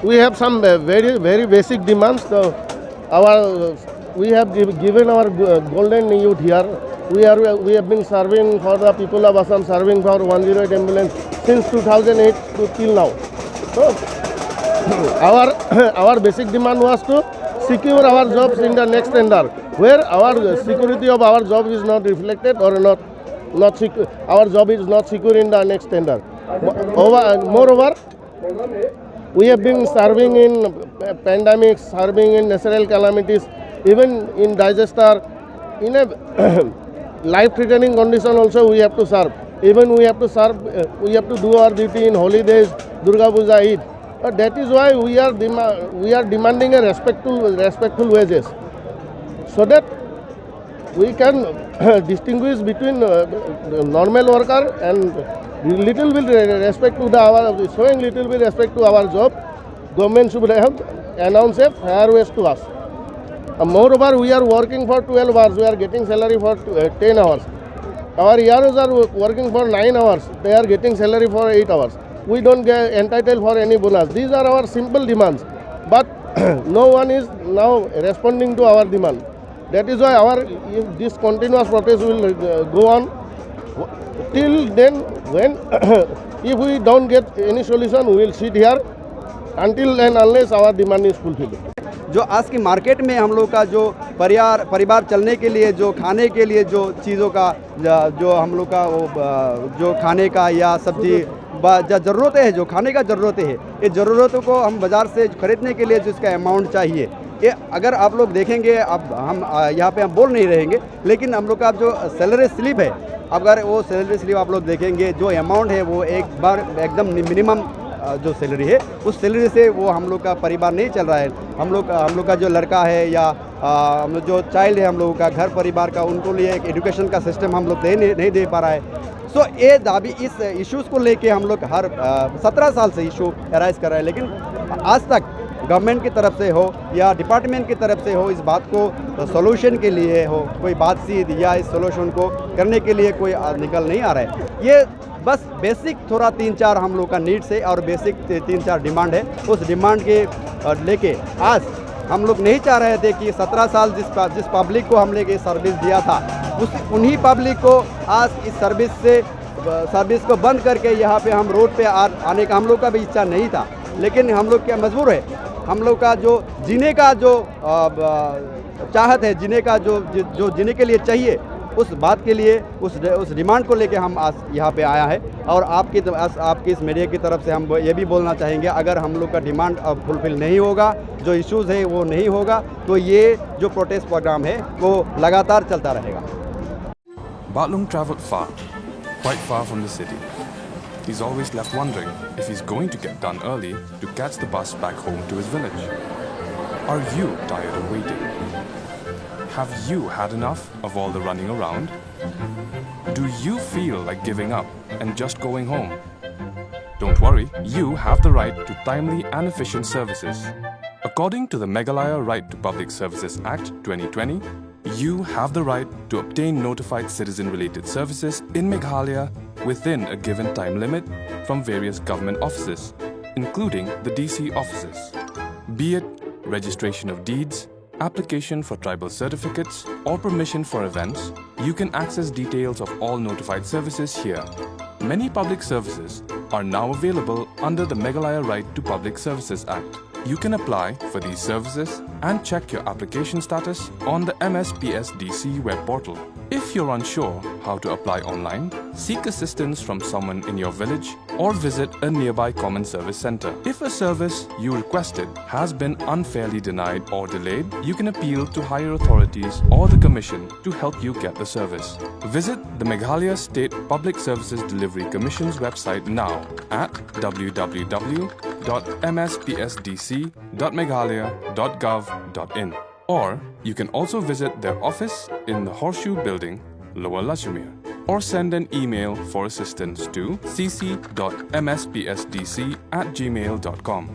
we have some very basic demands. So we have given our golden youth here. We have been serving for the people of Assam, serving for 108 ambulance since 2008 to till now. So our basic demand was to secure our jobs in the next tender, where our security of our job is not reflected or not secure. Our job is not secure in the next tender. Moreover, we have been serving in pandemics, serving in natural calamities, even in disaster, in a life-threatening condition also we have to serve. Even we have to serve, we have to do our duty in holidays, Durga Puja, Eid. That is why we are demanding a respectful wages, so that we can distinguish between the normal worker and little bit respect to showing little bit respect to our job. Government should have announced a fair wage to us. Moreover, we are working for 12 hours. We are getting salary for 10 hours. Our EROs are working for 9 hours. They are getting salary for 8 hours. We don't get entitled for any bonus. These are our simple demands. But no one is now responding to our demand. That is why this continuous protest will go on till then. When if we don't get any solution, we will sit here until and unless our demand is fulfilled. जो आज की market में हम लोग का जो परिवार चलने के लिए, जो खाने के लिए जो चीज़ों का जो हम लोग का वो जो खाने का या सब्जी ज़रूरतें हैं, जो खाने का ज़रूरतें हैं, ये ज़रूरतों को हम बाज़ार से खरीदने के लिए जिसका अमाउंट चाहिए, ये अगर आप लोग देखेंगे, अब हम यहाँ पे हम बोल नहीं रहेंगे, लेकिन हम लोग का जो सैलरी स्लिप है, अगर वो सैलरी स्लिप आप लोग देखेंगे, जो अमाउंट है वो एक बार एकदम मिनिमम जो सैलरी है, उस सैलरी से वो हम लोग का परिवार नहीं चल रहा है। हम लोग का जो लड़का है या जो चाइल्ड है हम लोगों का, घर परिवार का, उनको लिए एक एजुकेशन का सिस्टम हम लोग नहीं दे पा रहा है। सो ये दाबी इस इश्यूज़ को लेके हम लोग हर 17 साल से इशू अराइज कर रहे हैं, लेकिन आज तक गवर्नमेंट की तरफ से हो या डिपार्टमेंट की तरफ से हो, इस बात को सोल्यूशन के लिए हो कोई बातचीत या इस सोल्यूशन को करने के लिए कोई निकल नहीं आ रहा है। ये बस बेसिक थोड़ा 3-4 हम लोग का नीड्स है और बेसिक 3-4 डिमांड है। उस डिमांड के लेके आज हम लोग नहीं चाह रहे थे कि 17 साल जिस पब्लिक को हमने ये सर्विस दिया था, उन्हीं पब्लिक को आज इस सर्विस को बंद करके यहाँ पे हम रोड पे आने का हम लोग का भी इच्छा नहीं था, लेकिन हम लोग क्या मजबूर है। हम लोग का जो जीने का जो चाहत है, जीने का जो जीने के लिए चाहिए, उस बात के लिए उस डिमांड को लेके हम आज यहाँ पे आया है। और आपकी इस मीडिया की तरफ से हम ये भी बोलना चाहेंगे, अगर हम लोग का डिमांड अब फुलफिल नहीं होगा, जो इश्यूज़ है वो नहीं होगा, तो ये जो प्रोटेस्ट प्रोग्राम है वो लगातार चलता रहेगा। Balung travelled far, quite far from the city. He's always left wondering if he's going to get done early to catch the bus back home to his village. Are you tired of waiting? Have you had enough of all the running around? Do you feel like giving up and just going home? Don't worry, you have the right to timely and efficient services. According to the Meghalaya Right to Public Services Act 2020, you have the right to obtain notified citizen-related services in Meghalaya within a given time limit from various government offices, including the DC offices. Be it registration of deeds, application for tribal certificates, or permission for events, you can access details of all notified services here. Many public services are now available under the Meghalaya Right to Public Services Act. You can apply for these services and check your application status on the MSPSDC web portal. If you're unsure how to apply online, seek assistance from someone in your village or visit a nearby common service center. If a service you requested has been unfairly denied or delayed, you can appeal to higher authorities or the Commission to help you get the service. Visit the Meghalaya State Public Services Delivery Commission's website now at www.mspsdc.meghalaya.gov.in. Or you can also visit their office in the Horseshoe Building, Lower Lashmere, or send an email for assistance to cc.mspsdc@gmail.com.